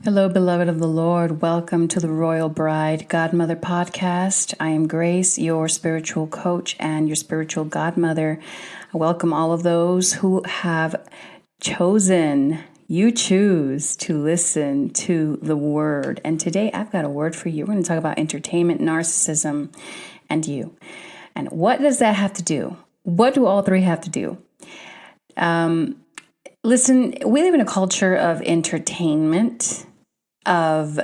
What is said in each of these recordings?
Hello, beloved of the Lord. Welcome to the Royal Bride Godmother podcast. I am Grace, your spiritual coach and your spiritual godmother. I welcome all of those who have you choose to listen to the word. And today I've got a word for you. We're going to talk about entertainment, narcissism, and you. And what does that have to do? What do all three have to do? Listen, we live in a culture of entertainment, of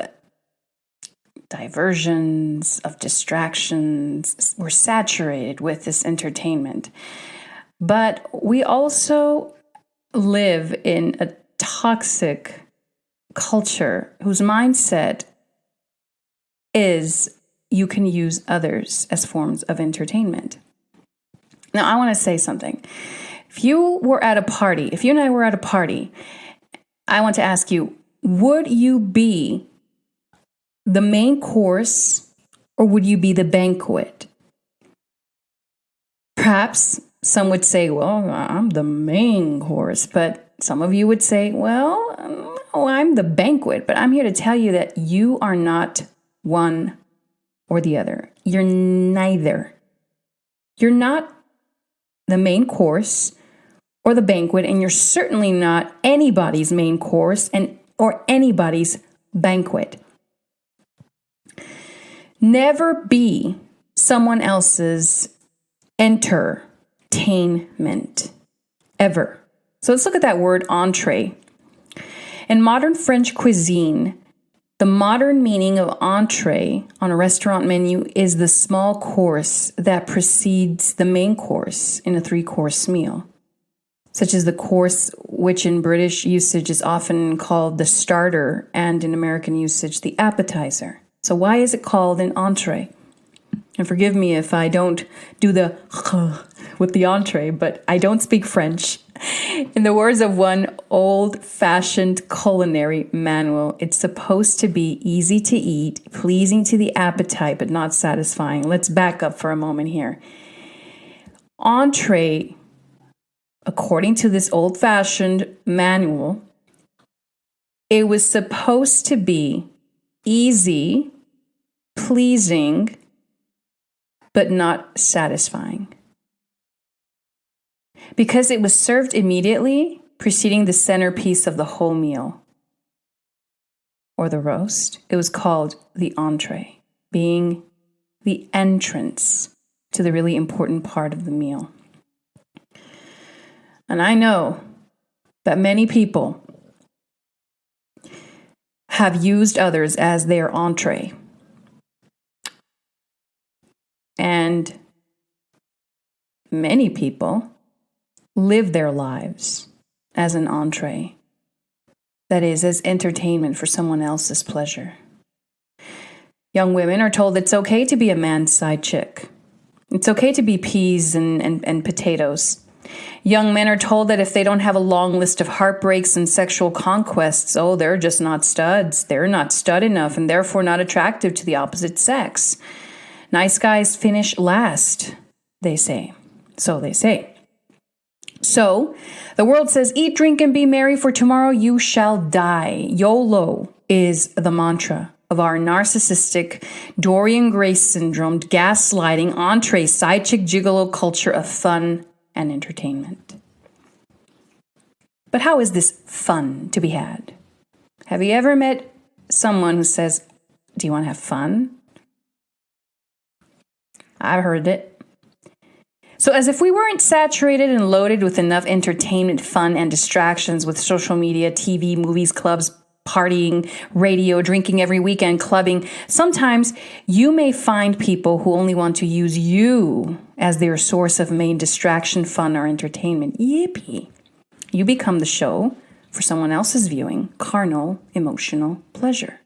diversions, of distractions. We're saturated with this entertainment. But we also live in a toxic culture whose mindset is you can use others as forms of entertainment. Now, I want to say something. If you and I were at a party, I want to ask you, would you be the main course or would you be the banquet? Perhaps some would say, well, I'm the main course, but some of you would say, well, no, I'm the banquet. But I'm here to tell you that you are not one or the other. You're neither. You're not the main course or the banquet, and you're certainly not anybody's main course or anybody's banquet. Never be someone else's entertainment, ever. So let's look at that word entree. In modern French cuisine, the modern meaning of entree on a restaurant menu is the small course that precedes the main course in a 3-course meal, such as the course which in British usage is often called the starter and in American usage the appetizer. So why is it called an entree? And forgive me if I don't do the with the entree, but I don't speak French. In the words of one old-fashioned culinary manual, it's supposed to be easy to eat, pleasing to the appetite, but not satisfying. Let's back up for a moment here. Entree, according to this old-fashioned manual, it was supposed to be easy, pleasing, but not satisfying. Because it was served immediately, preceding the centerpiece of the whole meal, or the roast, it was called the entree, being the entrance to the really important part of the meal. And I know that many people have used others as their entree. And many people live their lives as an entree, that is, as entertainment for someone else's pleasure. Young women are told it's okay to be a man's side chick. It's okay to be peas and potatoes. Young men are told that if they don't have a long list of heartbreaks and sexual conquests, they're just not studs. They're not stud enough and therefore not attractive to the opposite sex. Nice guys finish last, they say. So they say. So the world says, eat, drink, and be merry, for tomorrow you shall die. YOLO is the mantra of our narcissistic Dorian Gray syndrome, gaslighting, entree, side chick gigolo culture of fun and entertainment. But how is this fun to be had? Have you ever met someone who says, do you want to have fun? I've heard it. So as if we weren't saturated and loaded with enough entertainment, fun, and distractions with social media, TV, movies, clubs, partying, radio, drinking every weekend, clubbing, sometimes you may find people who only want to use you as their source of main distraction, fun, or entertainment. Yippee. You become the show for someone else's viewing, carnal, emotional pleasure.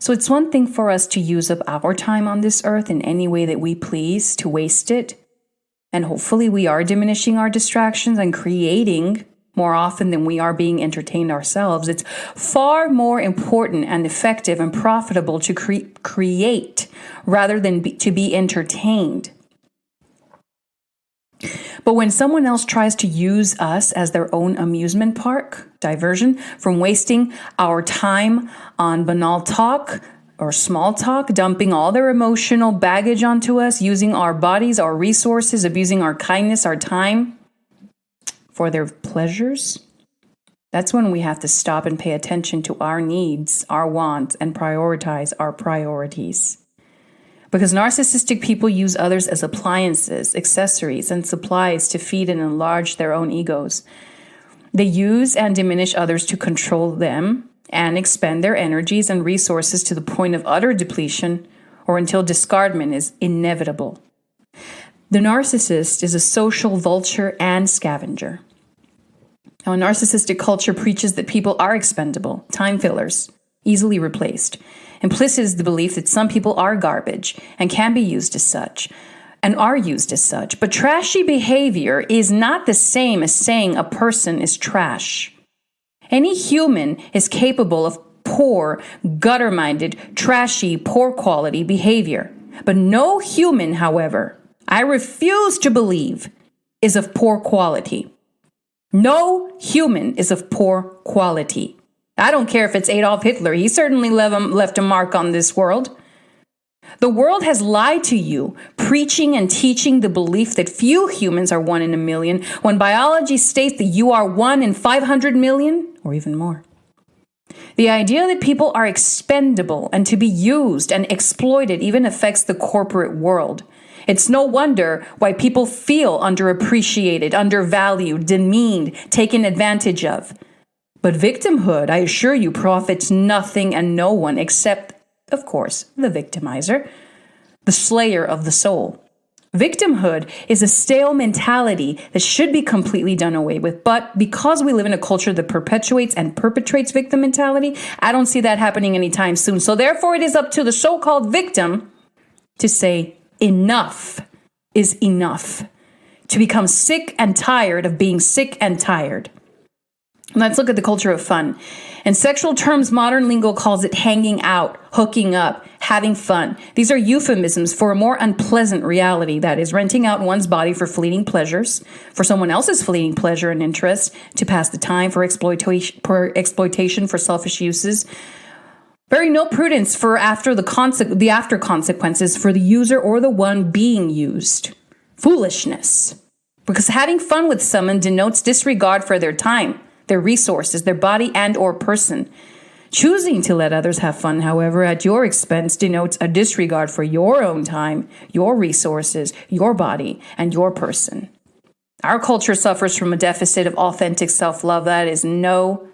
So it's one thing for us to use up our time on this earth in any way that we please, to waste it. And hopefully we are diminishing our distractions and creating more often than we are being entertained ourselves. It's far more important and effective and profitable to create rather than to be entertained. But when someone else tries to use us as their own amusement park, diversion from wasting our time on banal talk or small talk, dumping all their emotional baggage onto us, using our bodies, our resources, abusing our kindness, our time for their pleasures, that's when we have to stop and pay attention to our needs, our wants, and prioritize our priorities. Because narcissistic people use others as appliances, accessories, and supplies to feed and enlarge their own egos. They use and diminish others to control them and expend their energies and resources to the point of utter depletion or until discardment is inevitable. The narcissist is a social vulture and scavenger. Now, a narcissistic culture preaches that people are expendable, time fillers, easily replaced. Implicit is the belief that some people are garbage and can be used as such, and are used as such. But trashy behavior is not the same as saying a person is trash. Any human is capable of poor, gutter-minded, trashy, poor quality behavior. But no human, however, I refuse to believe, is of poor quality. No human is of poor quality. I don't care if it's Adolf Hitler. He certainly left a mark on this world. The world has lied to you, preaching and teaching the belief that few humans are 1 in a million, when biology states that you are 1 in 500 million, or even more. The idea that people are expendable and to be used and exploited even affects the corporate world. It's no wonder why people feel underappreciated, undervalued, demeaned, taken advantage of. But victimhood, I assure you, profits nothing and no one except, of course, the victimizer, the slayer of the soul. Victimhood is a stale mentality that should be completely done away with. But because we live in a culture that perpetuates and perpetrates victim mentality, I don't see that happening anytime soon. So therefore, it is up to the so-called victim to say, enough is enough. To become sick and tired of being sick and tired. Let's look at the culture of fun. In sexual terms, modern lingo calls it hanging out, hooking up, having fun. These are euphemisms for a more unpleasant reality, that is, renting out one's body for fleeting pleasures, for someone else's fleeting pleasure and interest, to pass the time, for exploitation, for selfish uses. Bearing no prudence for the after consequences for the user or the one being used. Foolishness. Because having fun with someone denotes disregard for their time, their resources, their body and or person. Choosing to let others have fun, however, at your expense denotes a disregard for your own time, your resources, your body, and your person. Our culture suffers from a deficit of authentic self-love. That is no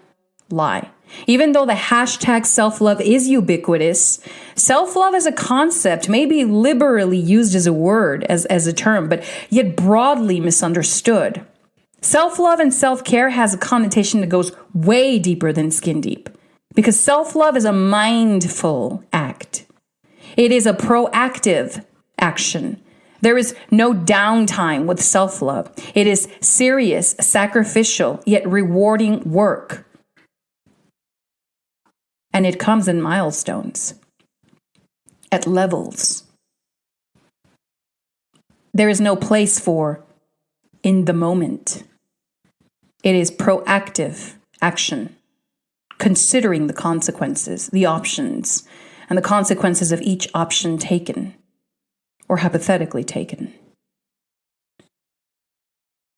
lie. Even though the hashtag self-love is ubiquitous, self-love as a concept may be liberally used as a word, as a term, but yet broadly misunderstood. Self-love and self-care has a connotation that goes way deeper than skin deep, because self-love is a mindful act. It is a proactive action. There is no downtime with self-love. It is serious, sacrificial, yet rewarding work. And it comes in milestones, at levels. There is no place for in the moment. It is proactive action, considering the consequences, the options, and the consequences of each option taken, or hypothetically taken.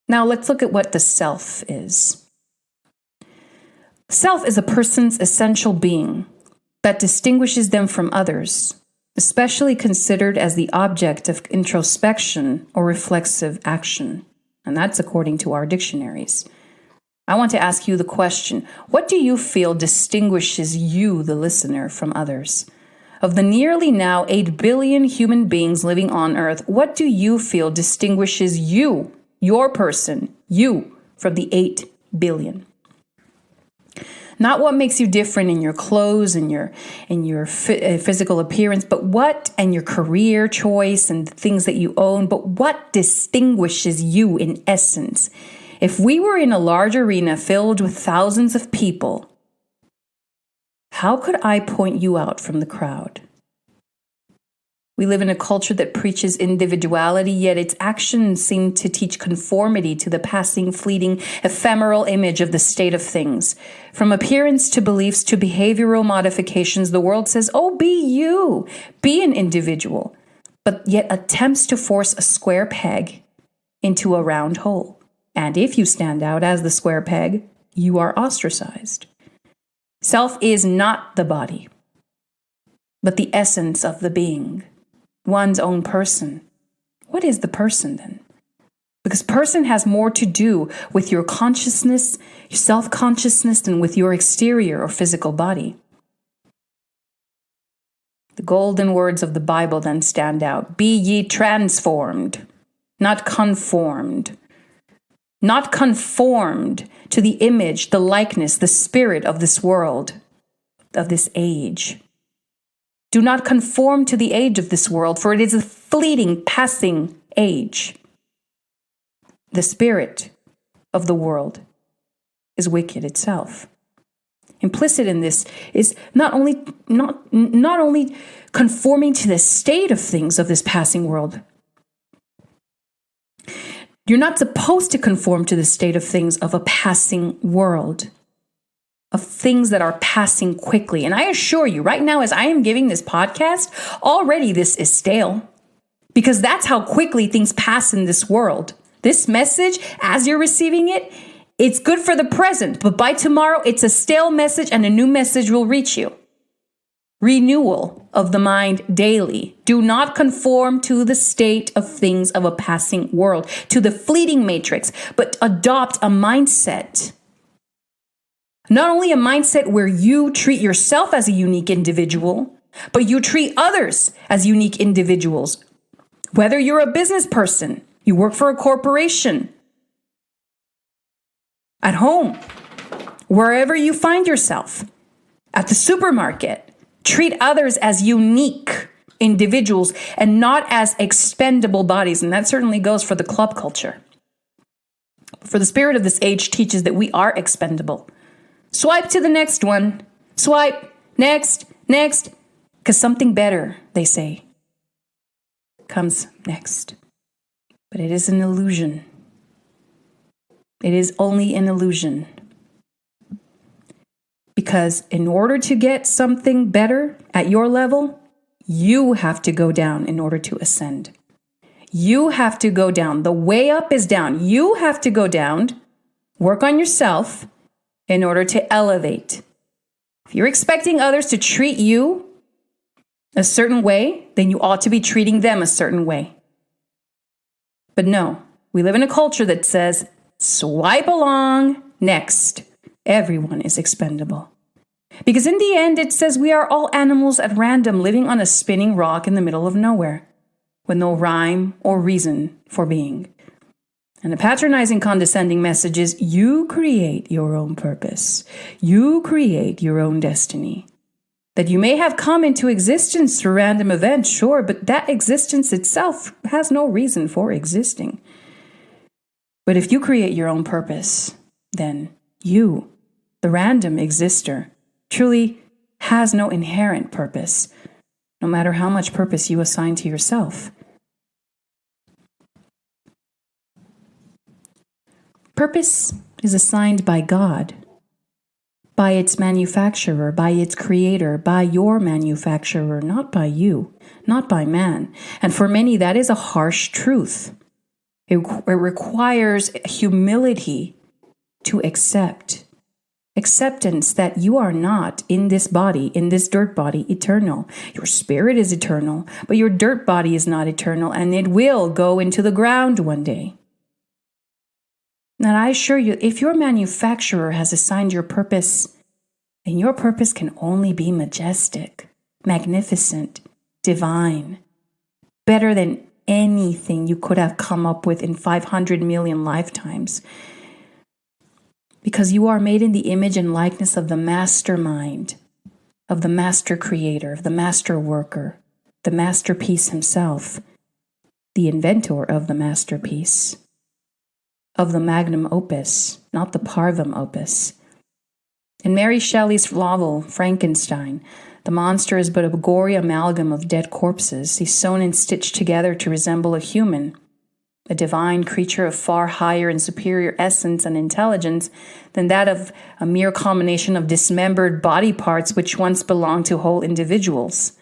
Now let's look at what the self is. Self is a person's essential being that distinguishes them from others, especially considered as the object of introspection or reflexive action. And that's according to our dictionaries. I want to ask you the question, what do you feel distinguishes you, the listener, from others? Of the nearly now 8 billion human beings living on Earth, what do you feel distinguishes you, your person, you, from the 8 billion? Not what makes you different in your clothes and your physical appearance, but what, and your career choice and the things that you own, but what distinguishes you in essence? If we were in a large arena filled with thousands of people, how could I point you out from the crowd? We live in a culture that preaches individuality, yet its actions seem to teach conformity to the passing, fleeting, ephemeral image of the state of things. From appearance to beliefs to behavioral modifications, the world says, oh, be you, be an individual, but yet attempts to force a square peg into a round hole. And if you stand out as the square peg, you are ostracized. Self is not the body, but the essence of the being. One's own person. What is the person then? Because person has more to do with your consciousness, your self-consciousness, than with your exterior or physical body. The golden words of the Bible then stand out. Be ye transformed, not conformed. Not conformed to the image, the likeness, the spirit of this world, of this age. Do not conform to the age of this world, for it is a fleeting, passing age. The spirit of the world is wicked itself. Implicit in this is not only conforming to the state of things of this passing world. You're not supposed to conform to the state of things of a passing world, of things that are passing quickly. And I assure you, right now, as I am giving this podcast, already this is stale, because that's how quickly things pass in this world. This message, as you're receiving it, it's good for the present, but by tomorrow, it's a stale message and a new message will reach you. Renewal of the mind daily. Do not conform to the state of things of a passing world, to the fleeting matrix, but adopt a mindset. Not only a mindset where you treat yourself as a unique individual, but you treat others as unique individuals. Whether you're a business person, you work for a corporation, at home, wherever you find yourself, at the supermarket, treat others as unique individuals and not as expendable bodies. And that certainly goes for the club culture. For the spirit of this age teaches that we are expendable. Swipe to the next one. Swipe. Next. Because something better, they say, comes next. But it is an illusion. It is only an illusion. Because in order to get something better at your level, you have to go down in order to ascend. You have to go down. The way up is down. You have to go down, work on yourself in order to elevate. If you're expecting others to treat you a certain way, then you ought to be treating them a certain way. But no, we live in a culture that says, swipe along, next. Everyone is expendable. Because in the end, it says we are all animals at random living on a spinning rock in the middle of nowhere, with no rhyme or reason for being. And the patronizing, condescending message is, you create your own purpose. You create your own destiny. That you may have come into existence through random events, sure, but that existence itself has no reason for existing. But if you create your own purpose, then you, the random exister, truly has no inherent purpose, no matter how much purpose you assign to yourself. Purpose is assigned by God, by its manufacturer, by its creator, by your manufacturer, not by you, not by man. And for many, that is a harsh truth. It requires humility to accept. Acceptance that you are not in this body, in this dirt body, eternal. Your spirit is eternal, but your dirt body is not eternal, and it will go into the ground one day. And I assure you, if your manufacturer has assigned your purpose, then your purpose can only be majestic, magnificent, divine, better than anything you could have come up with in 500 million lifetimes. Because you are made in the image and likeness of the mastermind, of the master creator, of the master worker, the masterpiece himself, the inventor of the masterpiece, of the magnum opus, not the parvum opus. In Mary Shelley's novel, Frankenstein, The monster is but a gory amalgam of dead corpses. He's sewn and stitched together to resemble a human, a divine creature of far higher and superior essence and intelligence than that of a mere combination of dismembered body parts which once belonged to whole individuals.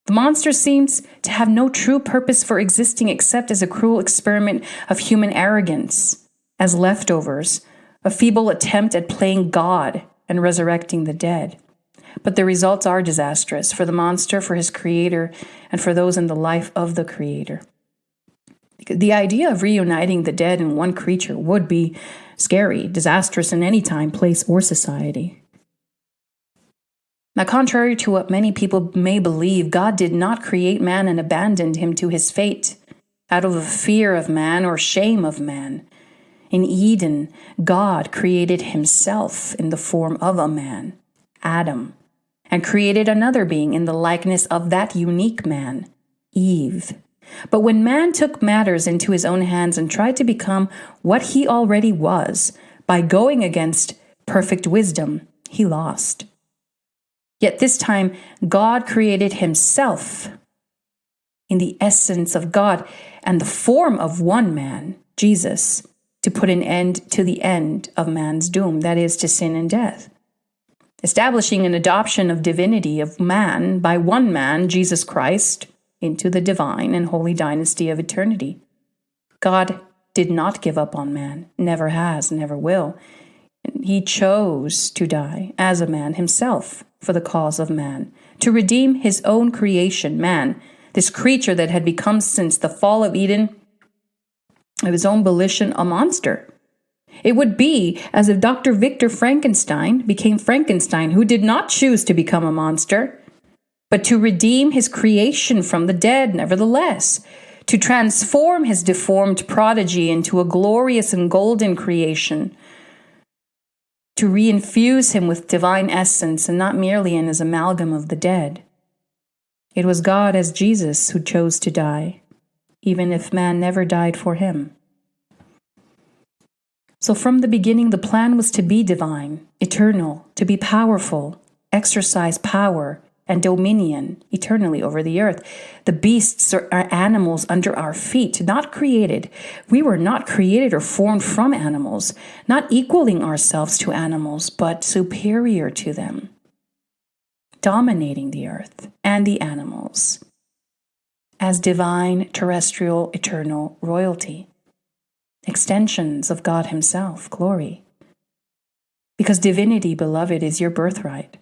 The monster seems to have no true purpose for existing except as a cruel experiment of human arrogance, as leftovers, a feeble attempt at playing God and resurrecting the dead. But the results are disastrous for the monster, for his creator, and for those in the life of the creator. The idea of reuniting the dead in one creature would be scary, disastrous in any time, place, or society. Now, contrary to what many people may believe, God did not create man and abandoned him to his fate out of a fear of man or shame of man. In Eden, God created himself in the form of a man, Adam, and created another being in the likeness of that unique man, Eve. But when man took matters into his own hands and tried to become what he already was by going against perfect wisdom, he lost. Yet this time, God created himself in the essence of God and the form of one man, Jesus, to put an end to the end of man's doom, that is, to sin and death. Establishing an adoption of divinity of man by one man, Jesus Christ, into the divine and holy dynasty of eternity. God did not give up on man, never has, never will. He chose to die as a man himself for the cause of man, to redeem his own creation, man, this creature that had become since the fall of Eden, of his own volition, a monster. It would be as if Dr. Victor Frankenstein became Frankenstein, who did not choose to become a monster, but to redeem his creation from the dead, nevertheless, to transform his deformed prodigy into a glorious and golden creation, to reinfuse him with divine essence and not merely in his amalgam of the dead. It was God as Jesus who chose to die, even if man never died for him. So from the beginning, the plan was to be divine, eternal, to be powerful, exercise power and dominion eternally over the earth. The beasts are animals under our feet, not created. We were not created or formed from animals, not equaling ourselves to animals, but superior to them, dominating the earth and the animals as divine, terrestrial, eternal royalty. Extensions of God himself, glory. Because divinity, beloved, is your birthright.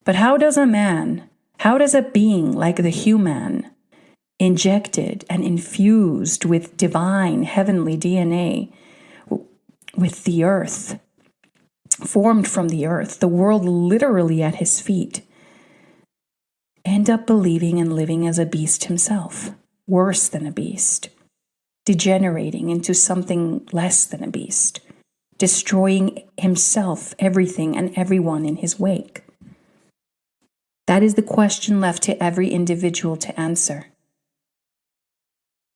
But how does a being like the human, injected and infused with divine heavenly DNA, with the earth, formed from the earth, the world literally at his feet, end up believing and living as a beast himself, worse than a beast, degenerating into something less than a beast, destroying himself, everything, and everyone in his wake? That is the question left to every individual to answer.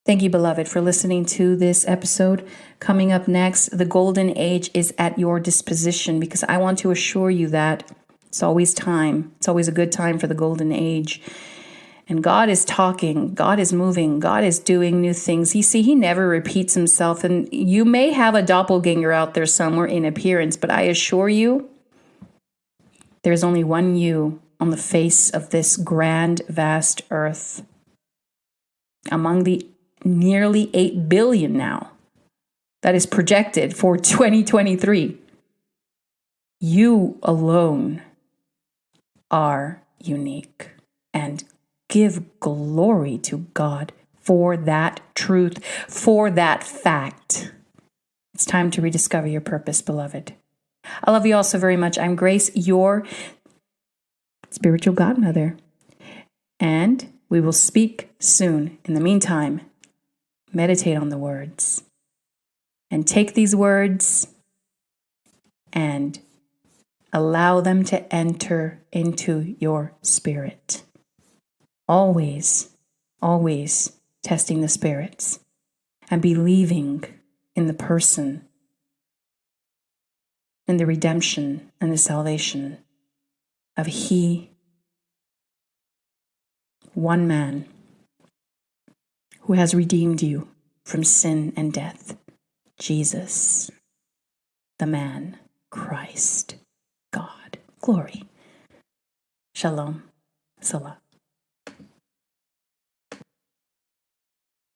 Thank you, beloved, for listening to this episode. Coming up next, the golden age is at your disposition, because I want to assure you that it's always time. It's always a good time for the golden age. And God is talking, God is moving, God is doing new things. He never repeats himself. And you may have a doppelganger out there somewhere in appearance, but I assure you, there's only one you on the face of this grand, vast earth. Among the nearly 8 billion now that is projected for 2023, you alone are unique. And give glory to God for that truth, for that fact. It's time to rediscover your purpose, beloved. I love you all so very much. I'm Grace, your spiritual godmother. And we will speak soon. In the meantime, meditate on the words. And take these words and allow them to enter into your spirit. Always, always testing the spirits and believing in the person, in the redemption and the salvation of He one man who has redeemed you from sin and death. Jesus, the man, Christ, God. Glory. Shalom. Salah.